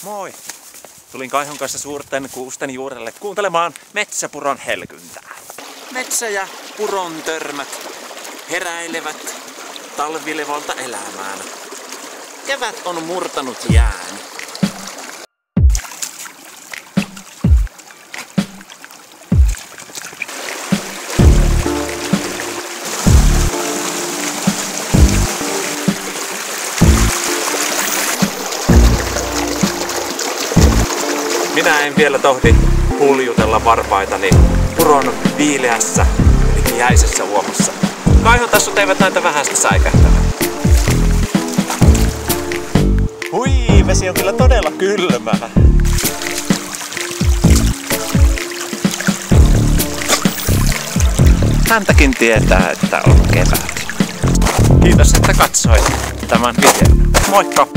Moi! Tulin Kaihon kanssa suurten kuusten juurelle kuuntelemaan metsäpuron helkyntää. Metsä ja puron törmät heräilevät talvilevolta elämään. Kevät on murtanut jään. Minä en vielä tohdi huljutella varpaitani puron viileässä eli jäisessä uomossa. Kaihon tassut eivät näitä vähästä säikähtävät. Hui, vesi on kyllä todella kylmää. Häntäkin tietää, että on kevät. Kiitos, että katsoit tämän videon. Moikka!